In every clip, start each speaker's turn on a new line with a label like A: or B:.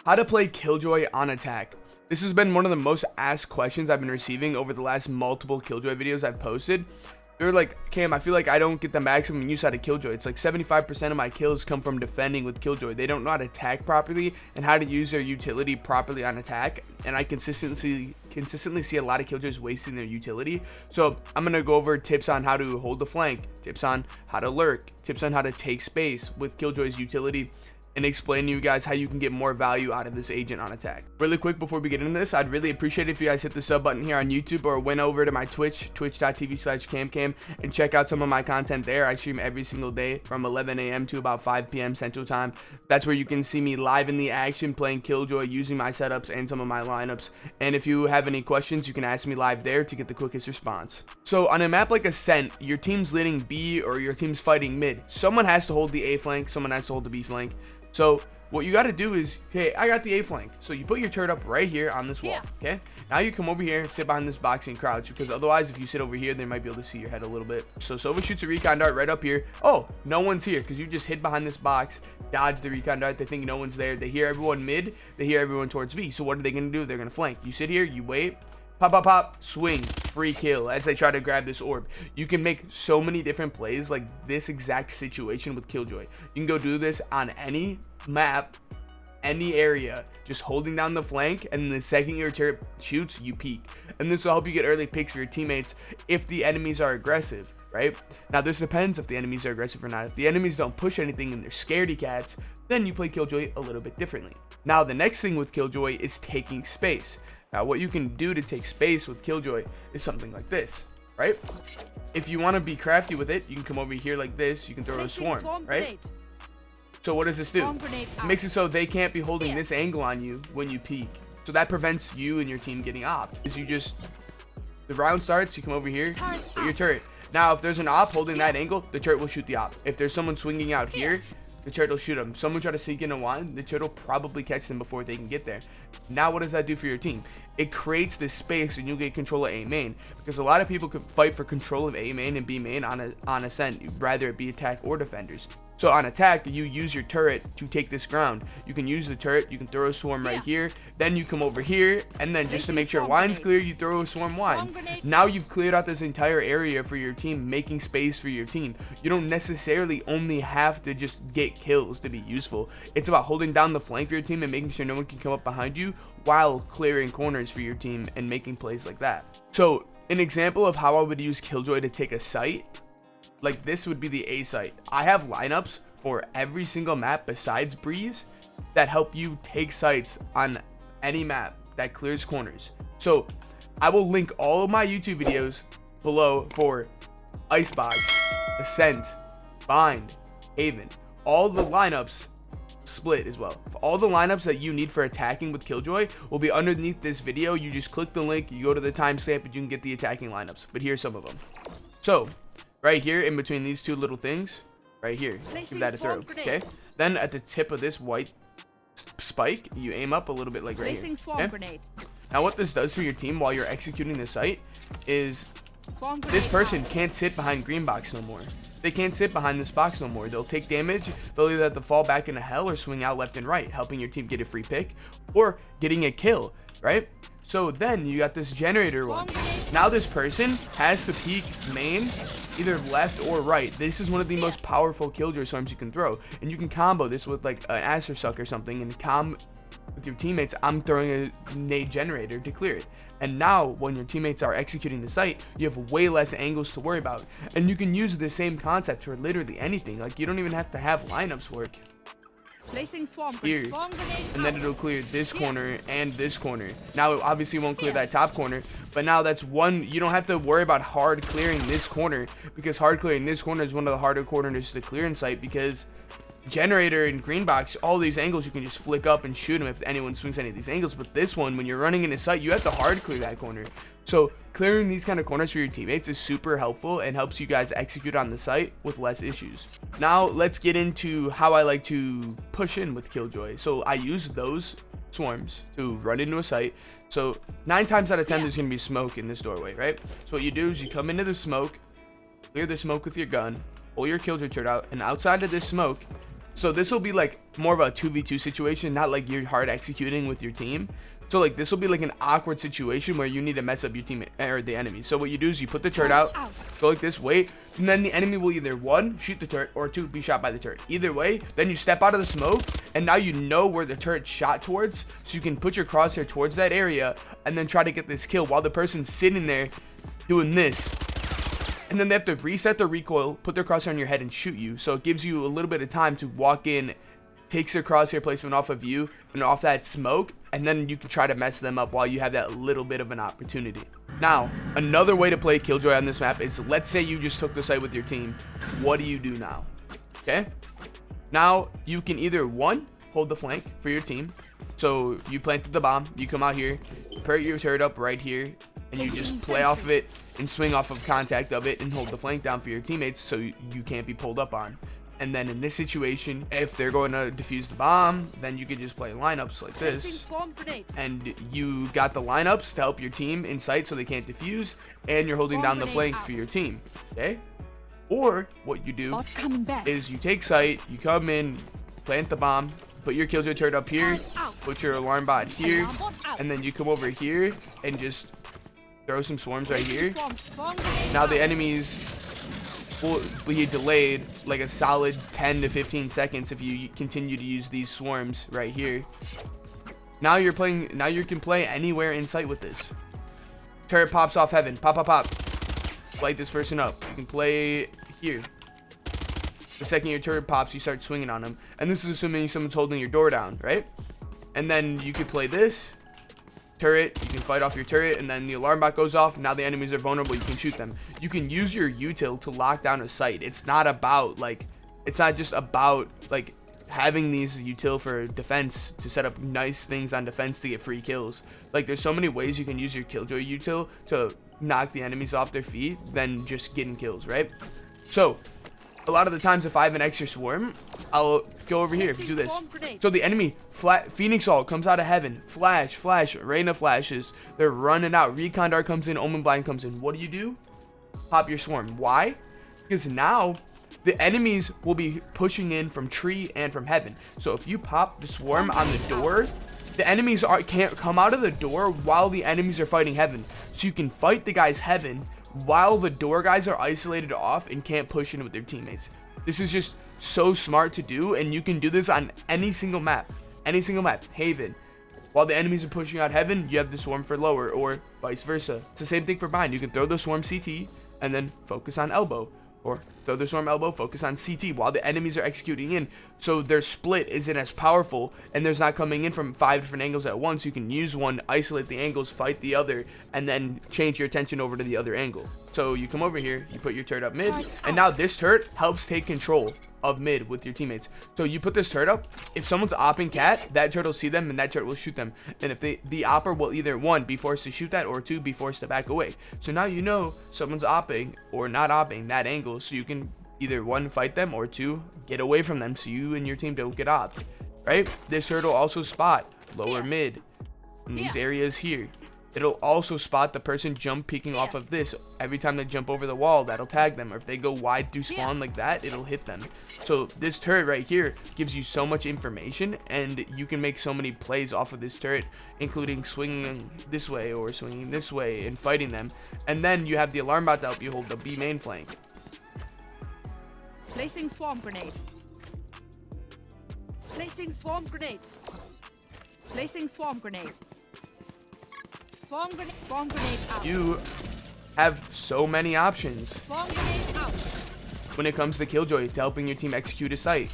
A: How to play Killjoy on attack. This has been one of the most asked questions I've been receiving over the last multiple Killjoy videos I've posted. They're like, Cam, I feel like I don't get the maximum use out of Killjoy. It's like 75% of my kills come from defending with Killjoy. They don't know how to attack properly and how to use their utility properly on attack. And I consistently see a lot of Killjoys wasting their utility. So I'm going to go over tips on how to hold the flank, tips on how to lurk, tips on how to take space with Killjoy's utility, and explain to you guys how you can get more value out of this agent on attack. Really quick before we get into this, I'd really appreciate it if you guys hit the sub button here on YouTube or went over to my Twitch, twitch.tv/CaMbCaMb, and check out some of my content there. I stream every single day from 11 a.m. to about 5 p.m. Central Time. That's where you can see me live in the action playing Killjoy, using my setups and some of my lineups. And if you have any questions, you can ask me live there to get the quickest response. So on a map like Ascent, your team's leading B or your team's fighting mid. Someone has to hold the A flank, someone has to hold the B flank. So what you got to do is, okay, I got the A flank. So you put your turret up right here on this wall. Okay. Now you come over here and sit behind this box and crouch, because otherwise if you sit over here, they might be able to see your head a little bit. So Sova shoots a recon dart right up here. Oh, no one's here because you just hid behind this box, dodge the recon dart. They think no one's there. They hear everyone mid. They hear everyone towards B. So what are they going to do? They're going to flank. You sit here, you wait. Pop, pop, pop, swing, free kill as they try to grab this orb. You can make so many different plays like this exact situation with Killjoy. You can go do this on any map, any area, just holding down the flank, and the second your turret shoots, you peek. And this will help you get early picks for your teammates if the enemies are aggressive, right? Now this depends if the enemies are aggressive or not. If the enemies don't push anything and they're scaredy cats, then you play Killjoy a little bit differently. Now the next thing with Killjoy is taking space. Now what you can do to take space with Killjoy is something like this, right? If you want to be crafty with it, you can come over here like this. You can throw a swarm, right? So what does this do? It makes it so they can't be holding this angle on you when you peek. So that prevents you and your team getting opped. Is you just, the round starts, you come over here, put your turret. Now if there's an op holding that angle, the turret will shoot the op. If there's someone swinging out here, the turret will shoot them. Someone try to sneak in a wand, the turret will probably catch them before they can get there. Now what does that do for your team? It creates this space and you'll get control of A main, because a lot of people could fight for control of A main and B main on Ascent, rather it be attack or defenders. So on attack, you use your turret to take this ground. You can use the turret, you can throw a swarm right here, then you come over here, and then just to make sure wind's clear, you throw a swarm wind. Now you've cleared out this entire area for your team, making space for your team. You don't necessarily only have to just get kills to be useful. It's about holding down the flank for your team and making sure no one can come up behind you while clearing corners for your team and making plays like that. So an example of how I would use Killjoy to take a site, like this would be the A site. I have lineups for every single map besides Breeze that help you take sites on any map that clears corners. So I will link all of my YouTube videos below for Icebox, Ascent, Bind, Haven, all the lineups, Split as well. All the lineups that you need for attacking with Killjoy will be underneath this video. You just click the link, you go to the timestamp, and you can get the attacking lineups. But here's some of them. So right here in between these two little things, right here, give that a throw. Okay, then at the tip of this white spike, you aim up a little bit like right here. Okay? Now what this does for your team while you're executing the site is this person can't sit behind green box no more. They can't sit behind this box no more. They'll take damage. They'll either have to fall back into hell or swing out left and right, helping your team get a free pick or getting a kill, right? So then you got this generator one. Now this person has to peek main, either left or right. This is one of the most powerful Killjoy swarms you can throw. And you can combo this with like an Aster Suck or something and with your teammates. I'm throwing a nade generator to clear it. And now when your teammates are executing the site, you have way less angles to worry about. And you can use the same concept for literally anything. Like you don't even have to have lineups work. Here, and then it'll clear this corner and this corner. Now it obviously won't clear that top corner, but now that's one, you don't have to worry about hard clearing this corner, because hard clearing this corner is one of the harder corners to clear in sight, because generator and green box, all these angles you can just flick up and shoot them if anyone swings any of these angles. But this one, when you're running into sight, you have to hard clear that corner. So clearing these kind of corners for your teammates is super helpful and helps you guys execute on the site with less issues. Now let's get into how I like to push in with Killjoy. So I use those swarms to run into a site. So 9 times out of 10 there's gonna be smoke in this doorway, right? So what you do is you come into the smoke, clear the smoke with your gun, pull your Killjoy turret out, and outside of this smoke, So this will be like more of a 2v2 situation, not like you're hard executing with your team. So like this will be like an awkward situation where you need to mess up your teammate or the enemy. So what you do is you put the turret out, go like this, wait, and then the enemy will either 1, shoot the turret, or 2, be shot by the turret. Either way, then you step out of the smoke, and now you know where the turret shot towards, so you can put your crosshair towards that area and then try to get this kill while the person's sitting there doing this. And then they have to reset the recoil, put their crosshair on your head, and shoot you. So it gives you a little bit of time to walk in, takes their crosshair placement off of you and off that smoke, and then you can try to mess them up while you have that little bit of an opportunity. Now, another way to play Killjoy on this map is, let's say you just took the site with your team. What do you do now? Okay, now you can either 1, hold the flank for your team. So you planted the bomb, you come out here, put your turret up right here, and you just play off of it and swing off of contact of it and hold the flank down for your teammates so you can't be pulled up on. And then in this situation, if they're going to defuse the bomb, then you could just play lineups like this. And you got the lineups to help your team in sight so they can't defuse, and you're holding down the flank for your team. Okay? Or what you do is you take sight, you come in, plant the bomb, put your Killjoy turret up here, put your alarm bot here, and then you come over here and just throw some swarms right here. Now the enemies will be delayed like a solid 10 to 15 seconds if you continue to use these swarms right here. Now you can play anywhere in sight with this. Turret pops off heaven, pop pop pop, light this person up. You can play here. The second your turret pops, you start swinging on them, and this is assuming someone's holding your door down, right? And then you could play this turret, you can fight off your turret, and then the alarm bot goes off. Now the enemies are vulnerable, you can shoot them. You can use your util to lock down a site. It's not just about like having these util for defense to set up nice things on defense to get free kills. Like there's so many ways you can use your Killjoy util to knock the enemies off their feet than just getting kills, right? So a lot of the times if I have an extra swarm, I'll go over here, do this. So the enemy Phoenix Ult comes out of heaven, flash, rain of flashes, they're running out, recon dart comes in, omen blind comes in. What do? Pop your swarm. Why? Because now the enemies will be pushing in from tree and from heaven. So if you pop the swarm on the door, the enemies can't come out of the door while the enemies are fighting heaven. So you can fight the guys heaven while the door guys are isolated off and can't push in with their teammates. This is just so smart to do, and you can do this on any single map. Haven. While the enemies are pushing out heaven, you have the swarm for lower, or vice versa. It's the same thing for bind. You can throw the swarm CT and then focus on elbow, or throw the swarm elbow, focus on CT while the enemies are executing in. So their split isn't as powerful, and there's not coming in from 5 different angles at once. You can use one, isolate the angles, fight the other, and then change your attention over to the other angle. So you come over here, you put your turret up mid, and now this turret helps take control of mid with your teammates. So you put this turret up, if someone's opping cat, that turret will see them and that turret will shoot them. And if the opper will either 1, be forced to shoot that, or 2, be forced to back away. So now you know someone's opping or not opping that angle, so you can either 1, fight them, or 2, get away from them so you and your team don't get opped, right? This turret will also spot lower mid in these areas here. It'll also spot the person jump peeking off of this. Every time they jump over the wall, that'll tag them. Or if they go wide through spawn like that, it'll hit them. So this turret right here gives you so much information, and you can make so many plays off of this turret, including swinging this way or swinging this way and fighting them. And then you have the alarm bot to help you hold the B main flank.
B: Placing swarm grenade. Placing swarm grenade. Placing swarm grenade. Swarm grenade out.
A: You have so many options
B: Swarm grenade out.
A: when it comes to Killjoy to helping your team execute a site.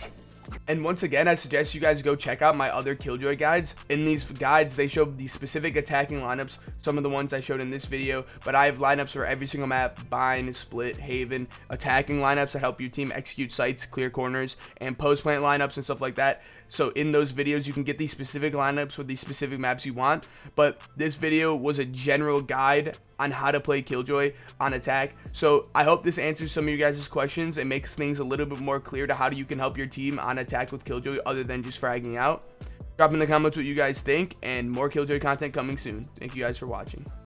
A: And once again, I suggest you guys go check out my other Killjoy guides. In these guides, they show the specific attacking lineups, some of the ones I showed in this video, but I have lineups for every single map: bind, split, haven, attacking lineups that help your team execute sites, clear corners, and post plant lineups and stuff like that. So in those videos, you can get these specific lineups for these specific maps you want, but this video was a general guide on how to play Killjoy on attack. So I hope this answers some of you guys' questions and makes things a little bit more clear to how you can help your team on attack with Killjoy other than just fragging out. Drop in the comments what you guys think, and more Killjoy content coming soon. Thank you guys for watching.